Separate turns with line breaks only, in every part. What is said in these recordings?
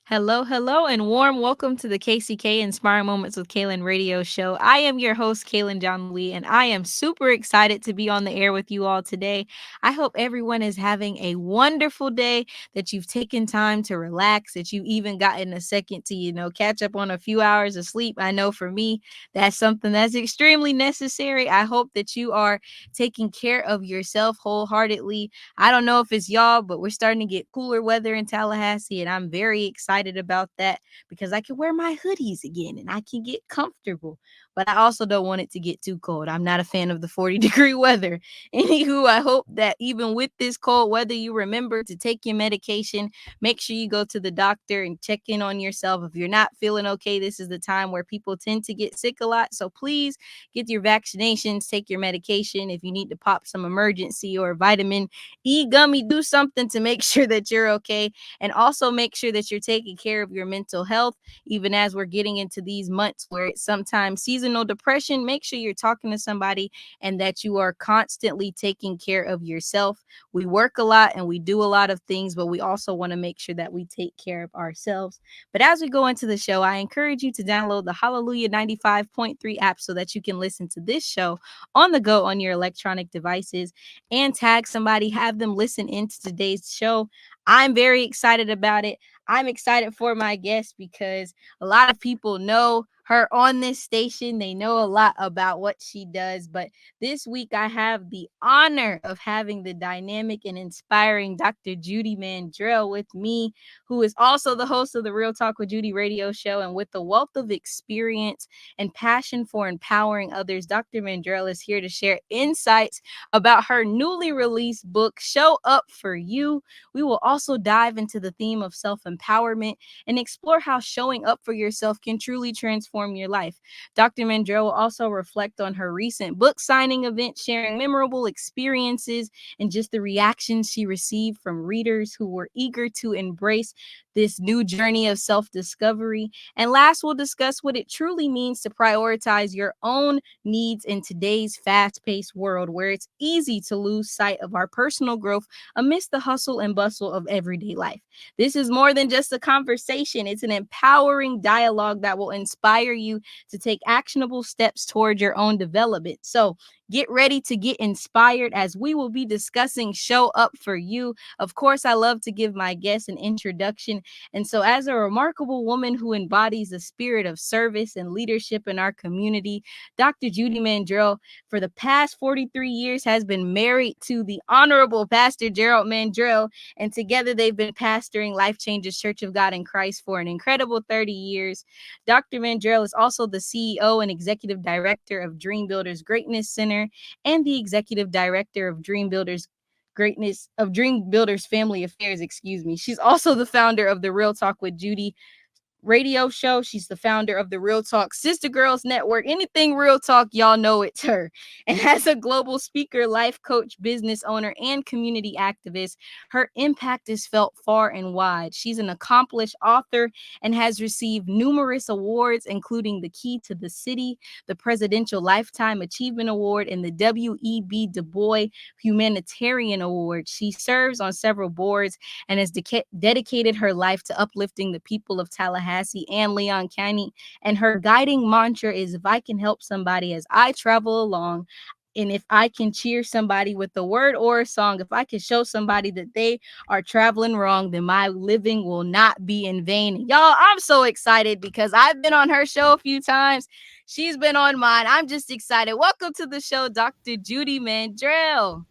Hello, hello, and warm welcome to the KCK Inspiring Moments with Kaylin Radio Show. I am your host, Kaylin John Lee, and I am super excited to be on the air with you all today. I hope everyone is having a wonderful day, that you've taken time to relax, that you've even gotten a second to, catch up on a few hours of sleep. I know for me, that's something that's extremely necessary. I hope that you are taking care of yourself wholeheartedly. I don't know if it's y'all, but we're starting to get cooler weather in Tallahassee, and I'm very excited about that because I can wear my hoodies again and I can get comfortable. But I also don't want it to get too cold. I'm not a fan of the 40-degree weather. Anywho, I hope that even with this cold weather, you remember to take your medication. Make sure you go to the doctor and check in on yourself. If you're not feeling okay, this is the time where people tend to get sick a lot. So please get your vaccinations, take your medication. If you need to pop some emergency or vitamin E gummy, do something to make sure that you're okay. And also make sure that you're taking care of your mental health, even as we're getting into these months where it's sometimes seasonal depression. Make sure you're talking to somebody and that you are constantly taking care of yourself. We work a lot and we do a lot of things, but we also want to make sure that we take care of ourselves. But as we go into the show, I encourage you to download the Hallelujah 95.3 app so that you can listen to this show on the go on your electronic devices and tag somebody, have them listen into today's show. I'm very excited about it. I'm excited for my guest because a lot of people know her on this station. They know a lot about what she does. But this week, I have the honor of having the dynamic and inspiring Dr. Judy Mandrell with me, who is also the host of the Real Talk with Judy radio show. And with a wealth of experience and passion for empowering others, Dr. Mandrell is here to share insights about her newly released book, Show Up For You. We will also dive into the theme of self-empowerment and explore how showing up for yourself can truly transform your life. Dr. Mandrell will also reflect on her recent book signing event, sharing memorable experiences and just the reactions she received from readers who were eager to embrace this new journey of self-discovery. And last, we'll discuss what it truly means to prioritize your own needs in today's fast-paced world, where it's easy to lose sight of our personal growth amidst the hustle and bustle of everyday life. This is more than just a conversation. It's an empowering dialogue that will inspire you to take actionable steps toward your own development. So get ready to get inspired as we will be discussing Show Up For You. Of course, I love to give my guests an introduction. And so as a remarkable woman who embodies the spirit of service and leadership in our community, Dr. Judy Mandrell, for the past 43 years, has been married to the Honorable Pastor Gerald Mandrell, and together they've been pastoring Life Changes Church of God in Christ for an incredible 30 years. Dr. Mandrell is also the CEO and Executive Director of Dream Builders Greatness Center and the Executive Director of Dream Builders Family Affairs, She's also the founder of the Real Talk with Judy radio show. She's the founder of the Real Talk Sister Girls Network. Anything Real Talk, y'all know it's her. And as a global speaker, life coach, business owner, and community activist, her impact is felt far and wide. She's an accomplished author and has received numerous awards, including the Key to the City, the Presidential Lifetime Achievement Award, and the W.E.B. Du Bois Humanitarian Award. She serves on several boards and has dedicated her life to uplifting the people of Tallahassee and Leon County. And her guiding mantra is, if I can help somebody as I travel along, and if I can cheer somebody with a word or a song, if I can show somebody that they are traveling wrong, then my living will not be in vain. Y'all, I'm so excited because I've been on her show a few times. She's been on mine. I'm just excited. Welcome to the show, Dr. Judy Mandrell.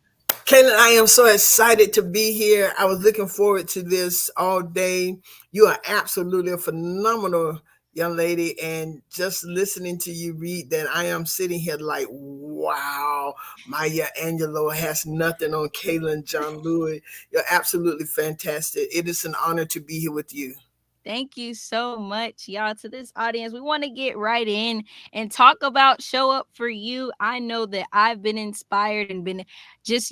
Kaylin, I am so excited to be here. I was looking forward to this all day. You are absolutely a phenomenal young lady, and just listening to you read that, I am sitting here like, wow, Maya Angelou has nothing on Kaylin John Lewis. You're absolutely fantastic. It is an honor to be here with you.
Thank you so much, y'all, to this audience. We want to get right in and talk about Show Up For You. I know that I've been inspired and been just,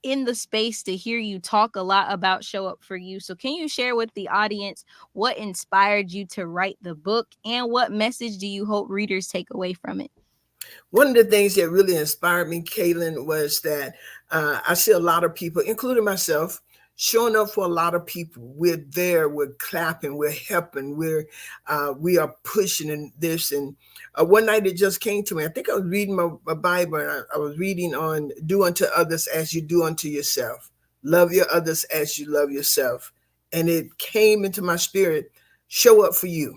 in the space to hear you talk a lot about Show Up For You. So, can you share with the audience what inspired you to write the book and what message do you hope readers take away from it?
One of the things that really inspired me, Kaylin, was that I see a lot of people, including myself, showing up for a lot of people. We're there, we're clapping, we're helping, we are pushing and this. And one night it just came to me. I think I was reading my Bible, and I was reading on do unto others as you do unto yourself. Love your others as you love yourself. And it came into my spirit, show up for you.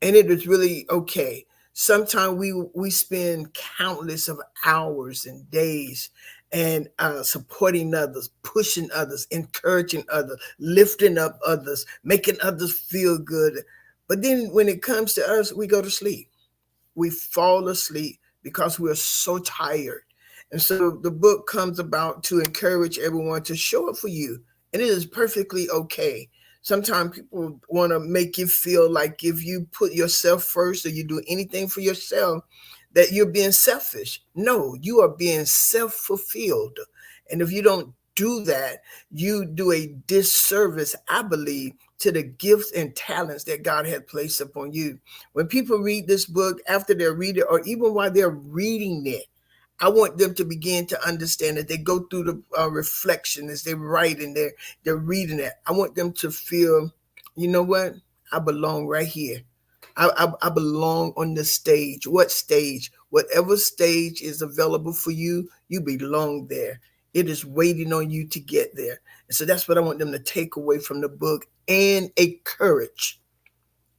And it is really okay. Sometimes we spend countless of hours and days and supporting others, pushing others, encouraging others, lifting up others, making others feel good. But then when it comes to us, we go to sleep. We fall asleep because we're so tired. And so the book comes about to encourage everyone to show up for you. And it is perfectly okay. Sometimes people want to make you feel like if you put yourself first or you do anything for yourself, that you're being selfish. No, you are being self fulfilled. And if you don't do that, you do a disservice, I believe, to the gifts and talents that God had placed upon you. When people read this book, after they read it, or even while they're reading it, I want them to begin to understand that they go through the reflection as they're writing, they're reading it. I want them to feel, you know what? I belong right here. I belong on the stage. What stage? Whatever stage is available for you, you belong there. It is waiting on you to get there. And so that's what I want them to take away from the book, and a courage,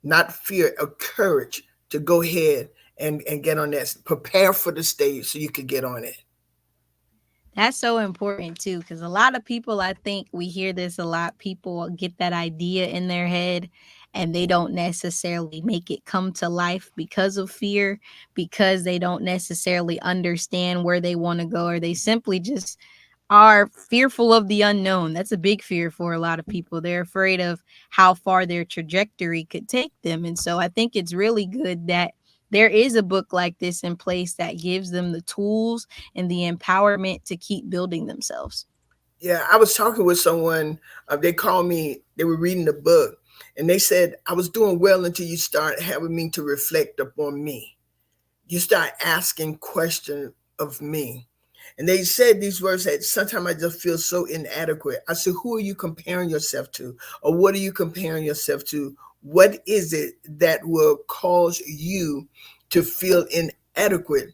not fear, a courage to go ahead and get on that. Prepare for the stage so you could get on it.
That's so important too, because a lot of people, I think we hear this a lot. People get that idea in their head and they don't necessarily make it come to life because of fear, because they don't necessarily understand where they want to go, or they simply just are fearful of the unknown. That's a big fear for a lot of people. They're afraid of how far their trajectory could take them. And so I think it's really good that there is a book like this in place that gives them the tools and the empowerment to keep building themselves.
Yeah, I was talking with someone. They called me. They were reading the book, and they said I was doing well until you start having me to reflect upon me. You start asking questions of me. And they said these words that sometimes I just feel so inadequate. I said, who are you comparing yourself to? Or what are you comparing yourself to? What is it that will cause you to feel inadequate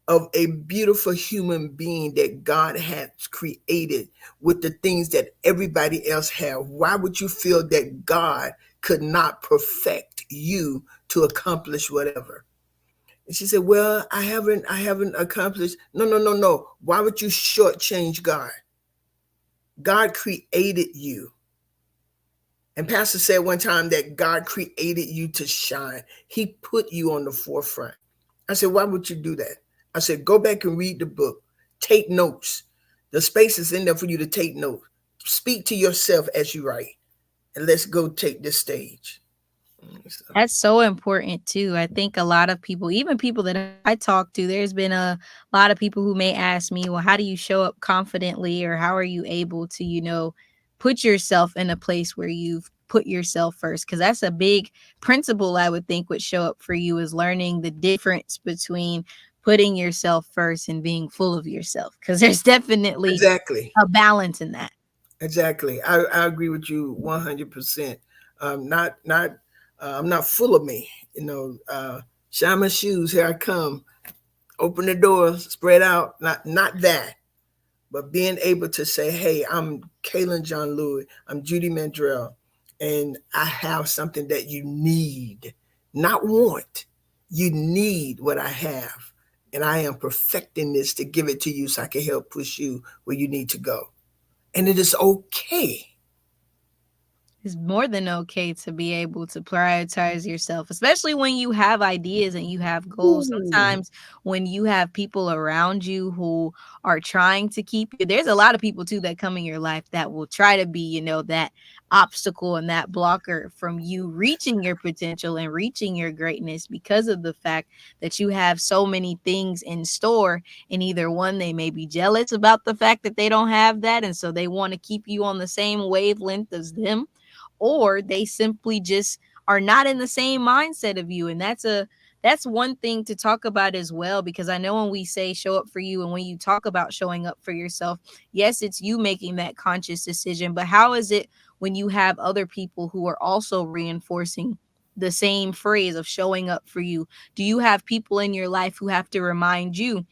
of a beautiful human being that God has created with the things that everybody else have? Why would you feel that God could not perfect you to accomplish whatever? And she said, well, I haven't accomplished. No, no, no, no. Why would you shortchange God? God created you. And Pastor said one time that God created you to shine. He put you on the forefront. I said, why would you do that? I said, go back and read the book. Take notes. The space is in there for you to take notes. Speak to yourself as you write. And let's go take this stage. So,
That's so important too. I think a lot of people, even people that I talk to, there's been a lot of people who may ask me, well, how do you show up confidently, or how are you able to, put yourself in a place where you've put yourself first? Because that's a big principle I would think would show up for you, is learning the difference between putting yourself first and being full of yourself. Because there's definitely
exactly.
a balance in that.
Exactly. I agree with you 100%. Not I'm not full of me. Shine my shoes. Here I come. Open the door, spread out. Not that, but being able to say, "Hey, I'm Kaylin John Lewis. I'm Judy Mandrell, and I have something that you need, not want. You need what I have, and I am perfecting this to give it to you so I can help push you where you need to go. And it is okay."
It's more than okay to be able to prioritize yourself, especially when you have ideas and you have goals.
Ooh.
Sometimes when you have people around you who are trying to keep you, there's a lot of people too that come in your life that will try to be, that obstacle and that blocker from you reaching your potential and reaching your greatness because of the fact that you have so many things in store. And either one, they may be jealous about the fact that they don't have that. And so they want to keep you on the same wavelength as them, or they simply just are not in the same mindset of you. And that's one thing to talk about as well, because I know when we say show up for you and when you talk about showing up for yourself, yes, it's you making that conscious decision, but how is it when you have other people who are also reinforcing the same phrase of showing up for you? Do you have people in your life who have to remind you,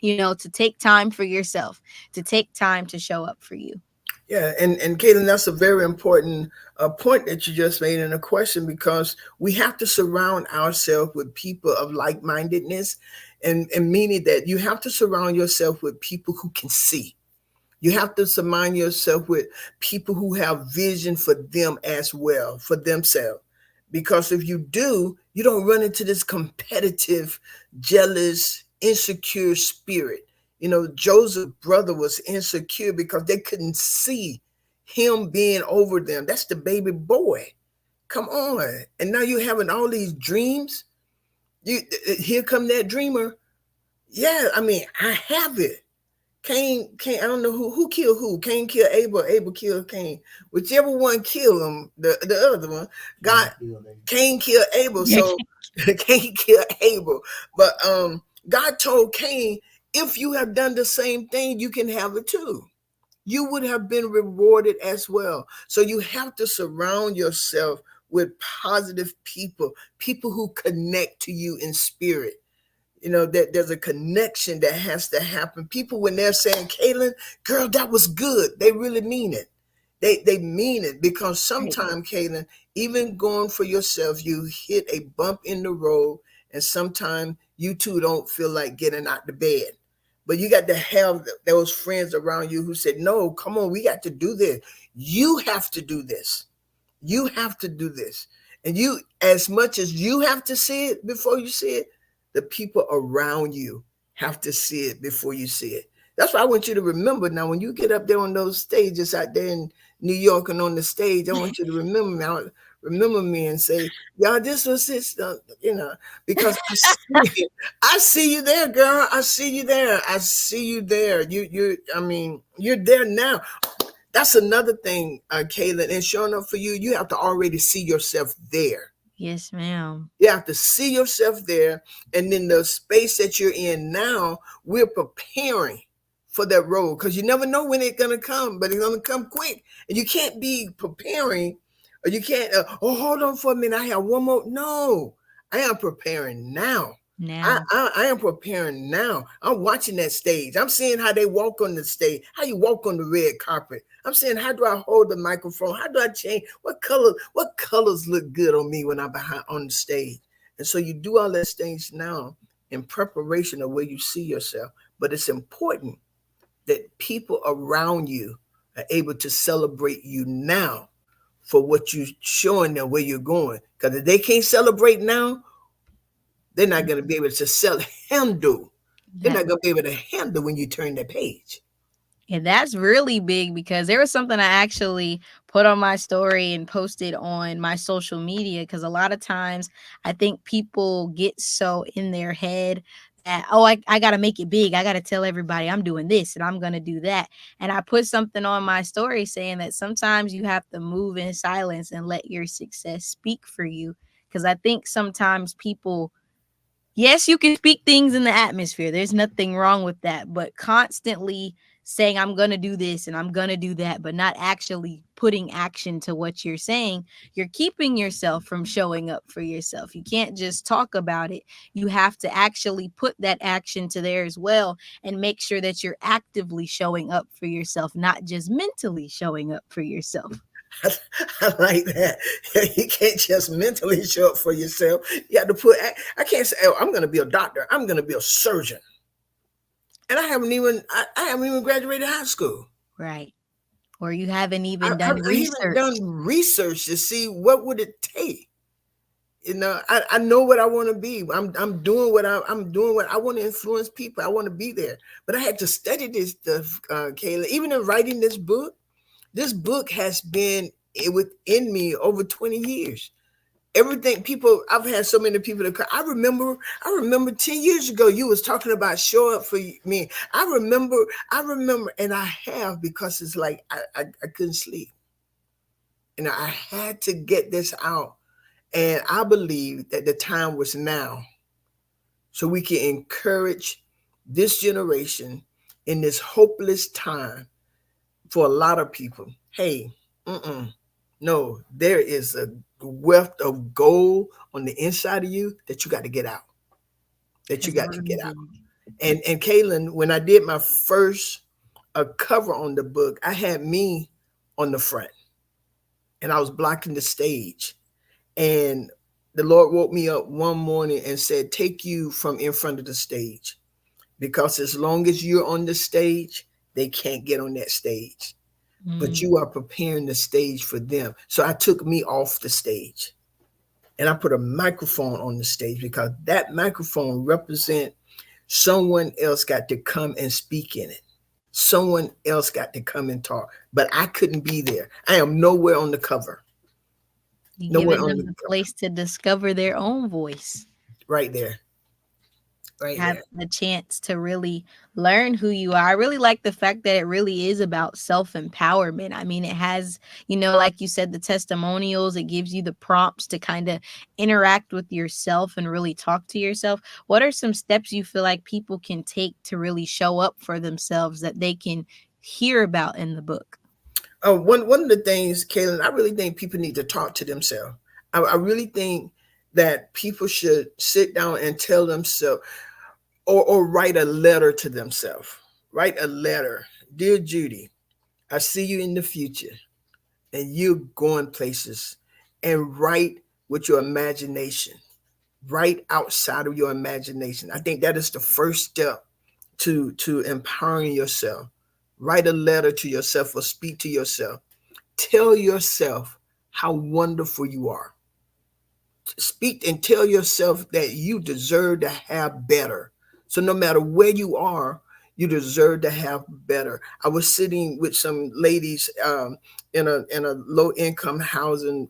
to take time for yourself, to take time to show up for you?
Yeah, and Caitlin, that's a very important point that you just made in a question, because we have to surround ourselves with people of like-mindedness, and meaning that you have to surround yourself with people who can see. You have to surround yourself with people who have vision for them as well, for themselves. Because if you do, you don't run into this competitive, jealous, insecure spirit. Joseph's brother was insecure because they couldn't see him being over them. That's the baby boy. Come on. And now you're having all these dreams. Here come that dreamer. Yeah, I mean, I have it. Cain, I don't know who killed who. Cain killed Abel, Abel killed Cain. Whichever one killed him, the other one. God, Cain killed Abel,
Yeah.
so Cain killed Abel. But God told Cain, if you have done the same thing, you can have it too. You would have been rewarded as well. So you have to surround yourself with positive people, people who connect to you in spirit. That there's a connection that has to happen. People, when they're saying, Caitlin, girl, that was good, they really mean it. They mean it, because
Right.
sometimes, Caitlin, even going for yourself, you hit a bump in the road, and sometimes you too don't feel like getting out the bed. But you got to have those friends around you who said, no, come on, we got to do this. You have to do this. You have to do this. And you, as much as you have to see it before you see it, the people around you have to see it before you see it. That's why I want you to remember now, when you get up there on those stages out there in New York and on the stage, I want you to remember me and say, y'all, this was this, because I see you there, girl. I see you there. I see you there. I mean, you're there now. That's another thing, Caitlin. And showing up for you, you have to already see yourself there.
Yes, ma'am.
You have to see yourself there. And in the space that you're in now, we're preparing for that road, because you never know when it's going to come, but it's going to come quick. And you can't be preparing, or you can't, hold on for a minute, I have one more. No, I am preparing now.
Now.
I am preparing now. I'm watching that stage. I'm seeing how they walk on the stage, how you walk on the red carpet. I'm saying, how do I hold the microphone? How do I change? What colors look good on me when I'm behind on the stage? And so you do all those things now in preparation of where you see yourself. But it's important that people around you are able to celebrate you now for what you're showing them, where you're going. Because if they can't celebrate now, they're not going to be able to handle. They're
That
not going to be able to handle when you turn the page.
Yeah, that's really big, because there was something I actually put on my story and posted on my social media, because a lot of times I think people get so in their head that, oh, I got to make it big. I got to tell everybody I'm doing this and I'm going to do that. And I put something on my story saying that sometimes you have to move in silence and let your success speak for you. Because I think sometimes people, yes, you can speak things in the atmosphere. There's nothing wrong with that. But constantly saying, I'm going to do this and I'm going to do that, but not actually putting action to what you're saying, you're keeping yourself from showing up for yourself. You can't just talk about it. You have to actually put that action to there as well, and make sure that you're actively showing up for yourself, not just mentally showing up for yourself.
I like that. You can't just mentally show up for yourself. You have to I can't say, oh, I'm going to be a doctor. I'm going to be a surgeon. And I haven't even graduated high school.
Right. or you haven't even
I
done
haven't
research.
done research to see what would it take. I know what I want to be. I'm doing what I'm doing what I want to influence people. I want to be there. But I had to study this stuff, Kayla. Even in writing this book has been within me over 20 years. Everything people, I've had so many people that I remember 10 years ago you was talking about show up for me. I remember, and I have, because it's like I couldn't sleep. I had to get this out. And I believe that the time was now, so we can encourage this generation in this hopeless time for a lot of people. Hey, no, there is a wealth of gold on the inside of you that you got to get out. That you
That's
got to get out.
amazing.
And Kaylin, when I did my first cover on the book, I had me on the front, and I was blocking the stage. And the Lord woke me up one morning and said, take you from in front of the stage, because as long as you're on the stage, they can't get on that stage. But
Mm.
you are preparing the stage for them. So I took me off the stage, and I put a microphone on the stage, because that microphone represent someone else got to come and speak in it. Someone else got to come and talk. But I couldn't be there. I am nowhere on the cover.
You
Nowhere
giving
on
them
the
the
cover.
place to discover their own voice.
Right there. Right
Have
there.
the chance to really learn who you are. I really like the fact that it really is about self empowerment. I mean, it has, like you said, the testimonials, it gives you the prompts to kind of interact with yourself and really talk to yourself. What are some steps you feel like people can take to really show up for themselves that they can hear about in the book?
One of the things, Kaylin, I really think people need to talk to themselves. I really think that people should sit down and tell themselves, or write a letter to themselves. Write a letter. Dear Judy, I see you in the future, and you're going places. And write with your imagination. Write outside of your imagination. I think that is the first step to empowering yourself. Write a letter to yourself, or speak to yourself. Tell yourself how wonderful you are. Speak and tell yourself that you deserve to have better. So no matter where you are, you deserve to have better. I was sitting with some ladies in a low income housing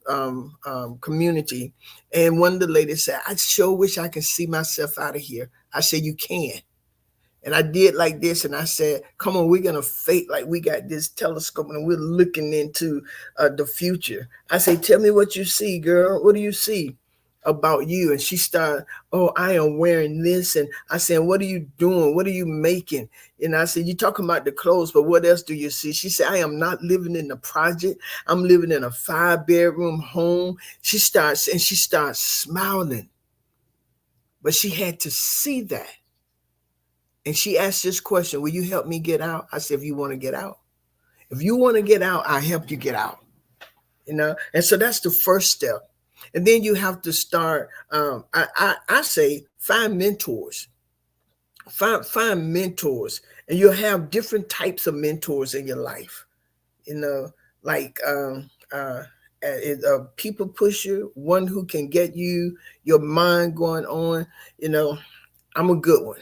community, and one of the ladies said, "I sure wish I could see myself out of here." I said, "You can." And I did like this, and I said, "Come on, we're gonna fake like we got this telescope and we're looking into the future." I say, "Tell me what you see, girl. What do you see about you?" And she started, "Oh, I am wearing this." And I said, "What are you doing? What are you making?" And I said, "You talking about the clothes, but what else do you see?" She said, "I am not living in the project. I'm living in a 5-bedroom home." She starts smiling, but she had to see that. And she asked this question, "Will you help me get out?" I said, "If you want to get out. If you want to get out, I'll help you get out." And so that's the first step. And then you have to start, I say, find mentors. Find mentors. And you'll have different types of mentors in your life. You know, like a people pusher, one who can get your mind going on. You know, I'm a good one.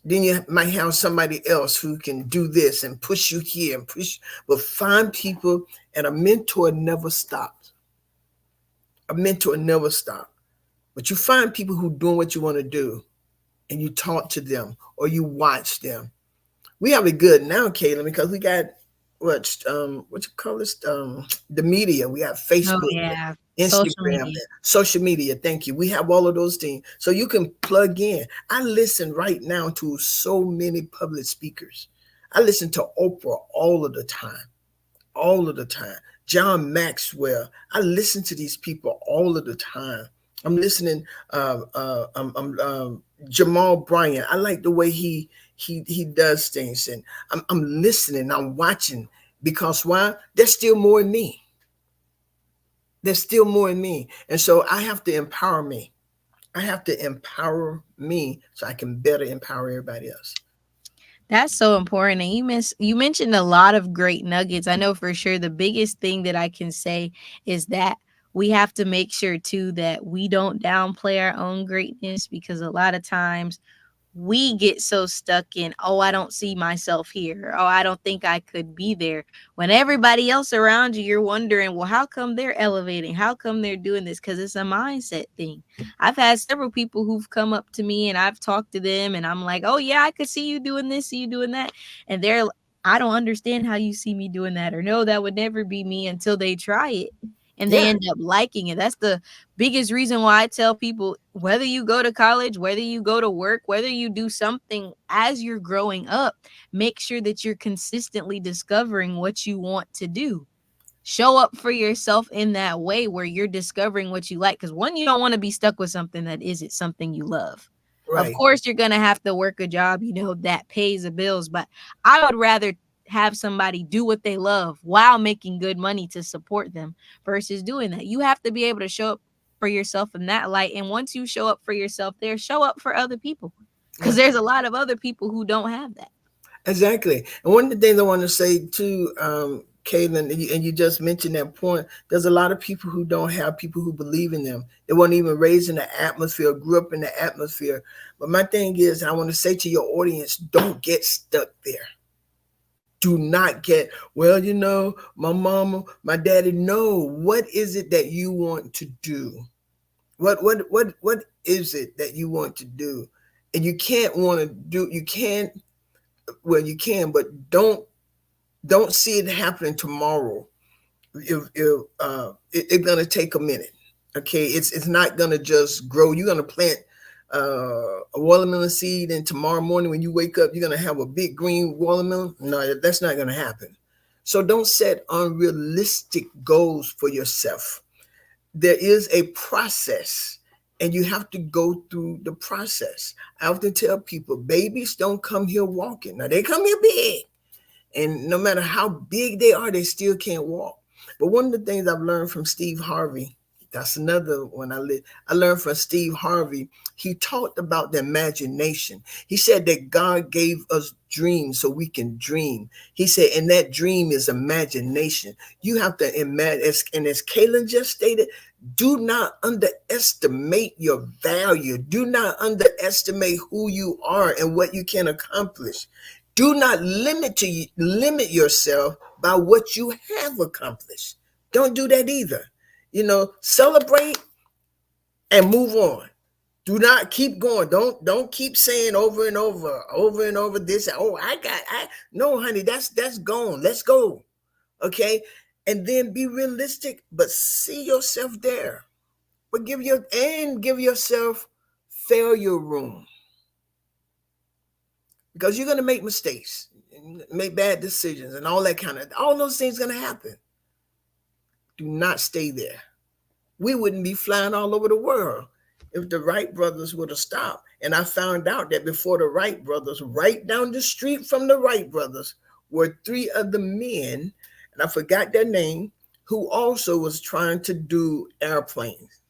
Then you might have somebody else who can do this and push you here and push. But find people, and a mentor never stops. A mentor never stops. But you find people who doing what you want to do, and you talk to them or you watch them. We have it good now, Caitlin, because we got what you call this, the media. We have
Oh,
Facebook,
yeah. Social
Instagram,
media.
social media. Thank you. We have all of those things, so you can plug in. I listen right now to so many public speakers. I listen to Oprah all of the time, all of the time. John Maxwell. I listen to these people all of the time. I'm listening. Jamal Bryant. I like the way he does things, and I'm listening. I'm watching, because why? There's still more in me. There's still more in me, and so I have to empower me. I have to empower me so I can better empower everybody else.
That's so important. And you mentioned a lot of great nuggets. I know for sure the biggest thing that I can say is that we have to make sure too that we don't downplay our own greatness, because a lot of times we get so stuck in, oh, I don't see myself here. Oh, I don't think I could be there. When everybody else around you, you're wondering, well, how come they're elevating? How come they're doing this? Because it's a mindset thing. I've had several people who've come up to me and I've talked to them and I'm like, oh, yeah, I could see you doing this, see you doing that. And I don't understand how you see me doing that. Or no, that would never be me, until they try it and they
Yeah,
end up liking it. That's the biggest reason why I tell people, whether you go to college, whether you go to work, whether you do something as you're growing up, make sure that you're consistently discovering what you want to do. Show up for yourself in that way where you're discovering what you like. Because one, you don't want to be stuck with something that isn't something you love. Of
right.
course, you're going to have to work a job, that pays the bills. But I would rather have somebody do what they love while making good money to support them versus doing that. You have to be able to show up for yourself in that light. And once you show up for yourself there, show up for other people, because
Yeah,
there's a lot of other people who don't have that.
exactly. And one of the things I want to say too, Caitlin, and you just mentioned that point. There's a lot of people who don't have people who believe in them. They weren't even raised in the atmosphere, grew up in the atmosphere. But my thing is, I want to say to your audience, don't get stuck there. Do not get, well, my mama, my daddy. No, what is it that you want to do? What is it that you want to do? And you can't want to do, you can't, well, you can, but don't see it happening tomorrow. It's gonna take a minute. Okay, it's not gonna just grow. You're gonna plant a watermelon seed, and tomorrow morning when you wake up, you're gonna have a big green watermelon. No, that's not gonna happen. So don't set unrealistic goals for yourself. There is a process, and you have to go through the process. I often tell people, babies don't come here walking. Now they come here big, and no matter how big they are, they still can't walk. But one of the things I've learned from Steve Harvey, that's another one I learned from Steve Harvey. He talked about the imagination. He said that God gave us dreams so we can dream. He said, and that dream is imagination. You have to imagine, and as Kaylin just stated, do not underestimate your value. Do not underestimate who you are and what you can accomplish. Do not limit yourself by what you have accomplished. Don't do that either. Celebrate and move on. Do not keep going. Don't keep saying over and over this. Oh, I no, honey, that's gone. Let's go. Okay. And then be realistic, but see yourself there. But give yourself failure room, because you're gonna make mistakes, make bad decisions, and all those things gonna happen. Do not stay there. We wouldn't be flying all over the world if the Wright brothers would have stopped. And I found out that before the Wright brothers, right down the street from the Wright brothers, were three other men, and I forgot their name, who also was trying to do airplanes,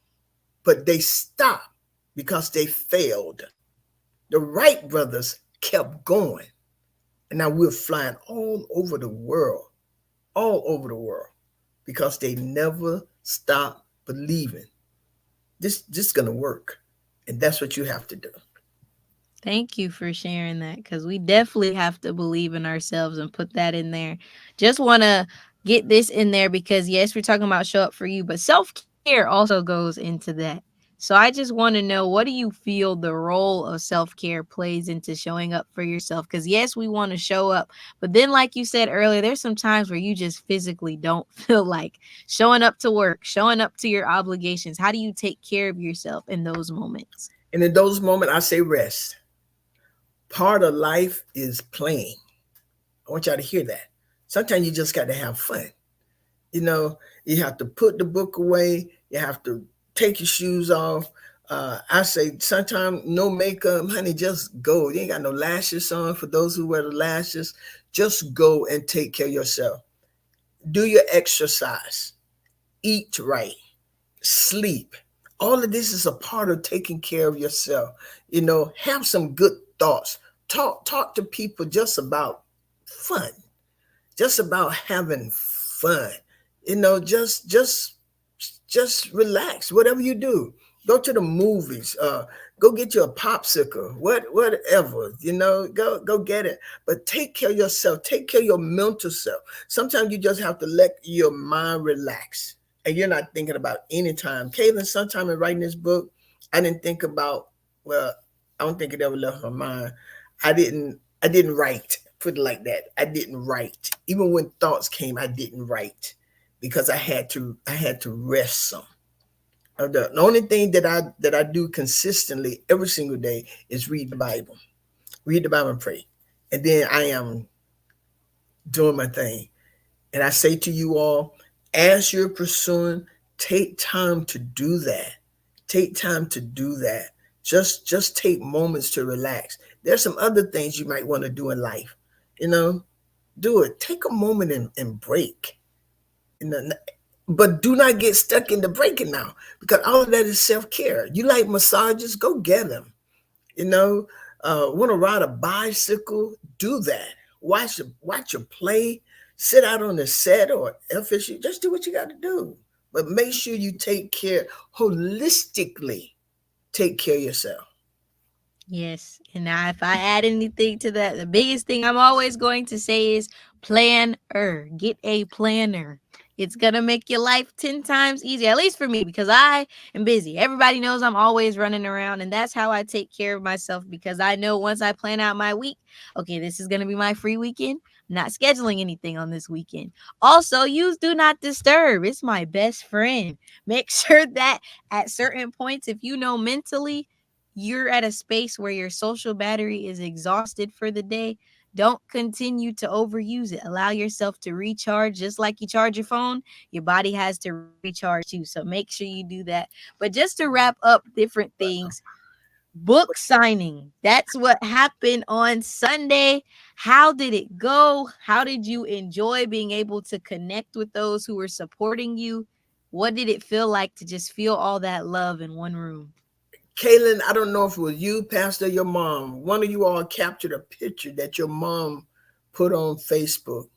but they stopped because they failed. The Wright brothers kept going, and now we're flying all over the world, because they never stopped believing this is gonna work, and that's what you have to do.
Thank you for sharing that, because we definitely have to believe in ourselves and put that in there. Just want to get this in there because, yes, we're talking about show up for you, but self care also goes into that. So I just want to know, what do you feel the role of self care plays into showing up for yourself? Because, yes, we want to show up, but then, like you said earlier, there's some times where you just physically don't feel like showing up to work, showing up to your obligations. How do you take care of yourself in those moments?
And in those moments, I say rest. Part of life is playing. I want y'all to hear that. Sometimes you just got to have fun. You have to put the book away. You have to take your shoes off. I say sometimes no makeup, honey, just go. You ain't got no lashes on. For those who wear the lashes, just go and take care of yourself. Do your exercise. Eat right. Sleep. All of this is a part of taking care of yourself. Have some good thoughts. talk to people just about fun, just about having fun. Just relax. Whatever you do, go to the movies. Go get you a popsicle. Whatever. Go get it. But take care of yourself. Take care of your mental self. Sometimes you just have to let your mind relax, and you're not thinking about any time. Kaylin, sometime in writing this book, I didn't think about. Well, I don't think it ever left my mind. I didn't. I didn't write. Put it like that. I didn't write. Even when thoughts came, I didn't write because I had to rest some. The only thing that I do consistently every single day is read the Bible and pray, and then I am doing my thing. And I say to you all, as you're pursuing, take time to do that. Take time to do that. Just take moments to relax. There's some other things you might want to do in life. You know, do it. Take a moment and break. You know, but do not get stuck in the breaking now, because all of that is self-care. You like massages, go get them. You know, want to ride a bicycle, do that. Watch a play, sit out on the set or FSU, just do what you got to do. But make sure you take care holistically. Take care of yourself.
Yes. And now, if I add anything to that, the biggest thing I'm always going to say is planner. Get a planner. It's going to make your life 10 times easier, at least for me, because I am busy. Everybody knows I'm always running around, and that's how I take care of myself, because I know once I plan out my week, okay, this is going to be my free weekend. I'm not scheduling anything on this weekend. Also, use Do Not Disturb. It's my best friend. Make sure that at certain points, if you know mentally you're at a space where your social battery is exhausted for the day, don't continue to overuse it. Allow yourself to recharge. Just like you charge your phone, your body has to recharge too. So make sure you do that. But just to wrap up different things, book signing. That's what happened on Sunday. How did it go? How did you enjoy being able to connect with those who were supporting you? What did it feel like to just feel all that love in one room?
Kaylin, I don't know if it was you, Pastor, your mom. One of you all captured a picture that your mom put on Facebook,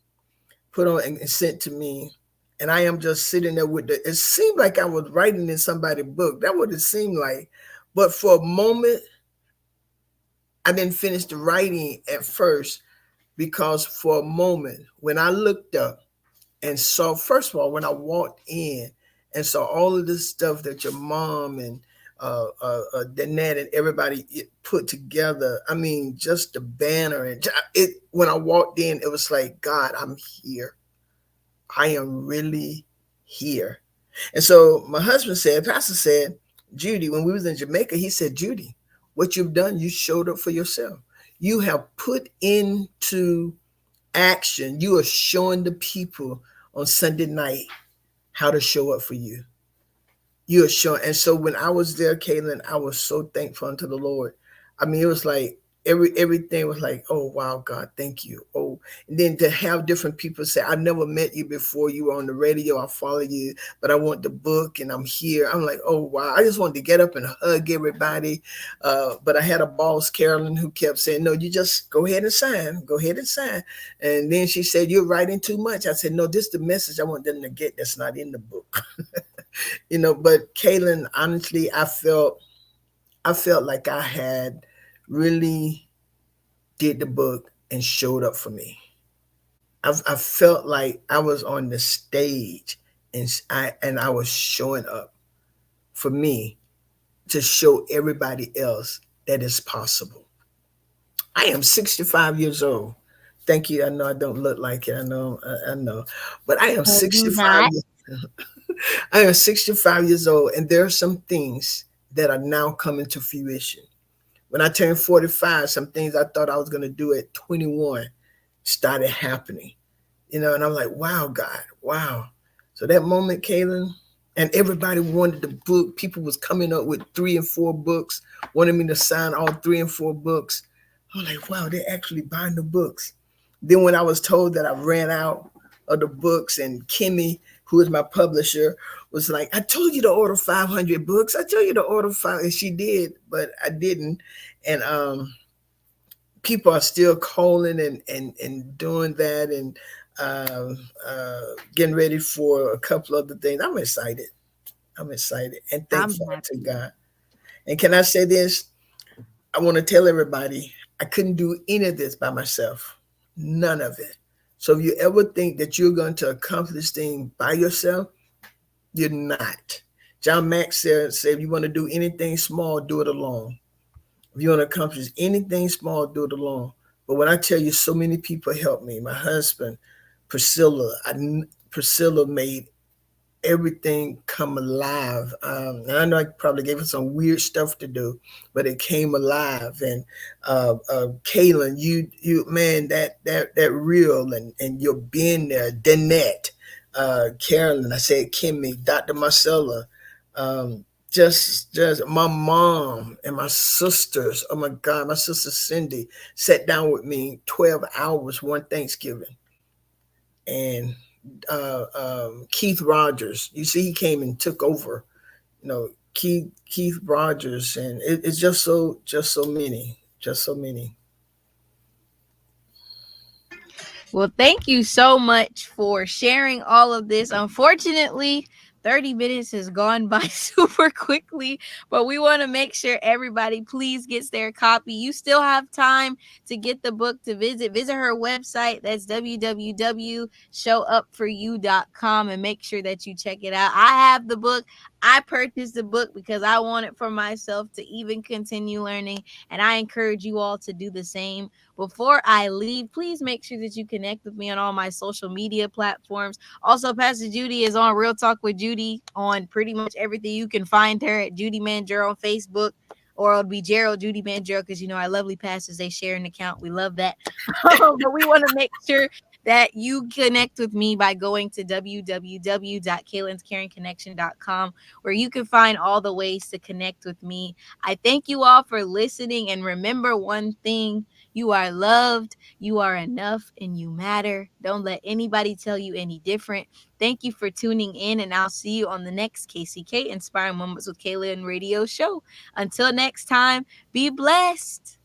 put on and sent to me. And I am just sitting there with it seemed like I was writing in somebody's book. That's what it seemed like. But for a moment, I didn't finish the writing at first, because for a moment, when I looked up and saw, first of all, when I walked in and saw all of this stuff that your mom and Danette and everybody put together. I mean, just the banner and it. When I walked in, it was like, God, I'm here. I am really here. And so my husband said, Pastor said, Judy, when we was in Jamaica, he said, Judy, what you've done, you showed up for yourself. You have put into action. You are showing the people on Sunday night how to show up for you. You are showing. And so when I was there, Kaylin, I was so thankful unto the Lord. I mean, it was like everything was like, oh wow, God, thank you. Oh, and then to have different people say, I never met you before. You were on the radio. I follow you, but I want the book and I'm here. I'm like, oh wow. I just wanted to get up and hug everybody. But I had a boss, Carolyn, who kept saying, no, you just go ahead and sign. Go ahead and sign. And then she said, you're writing too much. I said, no, this is the message I want them to get that's not in the book. But Kaylin, honestly, I felt like I had really did the book and showed up for me. I felt like I was on the stage and I was showing up for me to show everybody else that it's possible. I am 65 years old. Thank you. I know I don't look like it. I know, but I am
No, do
65
not.
years I am 65 years old, and there are some things that are now coming to fruition. When I turned 45, some things I thought I was going to do at 21 started happening, and I'm like, wow, God, wow. So that moment, Kaylin, and everybody wanted the book. People was coming up with 3 and 4 books, wanted me to sign all 3 and 4 books. I'm like, wow, they're actually buying the books. Then when I was told that I ran out of the books, and Kimmy, who is my publisher, was like, I told you to order 500 books. I told you to order 5. And she did, but I didn't. And people are still calling and doing that, and uh, getting ready for a couple other things. I'm excited. I'm excited and
I'm
thankful to
happy.
God. And can I say this? I want to tell everybody I couldn't do any of this by myself. None of it. So if you ever think that you're going to accomplish things by yourself, you're not. John Max said if you want to do anything small, do it alone. If you want to accomplish anything small, do it alone. But when I tell you, so many people helped me. My husband, Priscilla, Priscilla made everything come alive. And I know I probably gave her some weird stuff to do, but it came alive. And Kaylin, you man, that real and you're being there. Danette, Carolyn, I said Kimmy, Dr. Marcella, just my mom and my sisters. Oh my God, my sister Cindy sat down with me 12 hours one Thanksgiving, and Keith Rogers. You see, he came and took over. You know, Keith Rogers, and it's just so many, just so many.
Well, thank you so much for sharing all of this. Unfortunately, 30 minutes has gone by super quickly, but we want to make sure everybody please gets their copy. You still have time to get the book to visit her website. That's www.showupforyou.com, and make sure that you check it out. I have the book. I purchased the book because I want it for myself to even continue learning, and I encourage you all to do the same. Before I leave, please make sure that you connect with me on all my social media platforms. Also, Pastor Judy is on Real Talk with Judy on pretty much everything. You can find her at Judy Mandrell on Facebook, or it'll be Gerald Judy Mandrell, because our lovely pastors, they share an account. We love that. But we want to make sure that you connect with me by going to www.kaylenscaringconnection.com, where you can find all the ways to connect with me. I thank you all for listening, and remember one thing: you are loved, you are enough, and you matter. Don't let anybody tell you any different. Thank you for tuning in, and I'll see you on the next KCK Inspiring Moments with Kaylin Radio Show. Until next time, be blessed.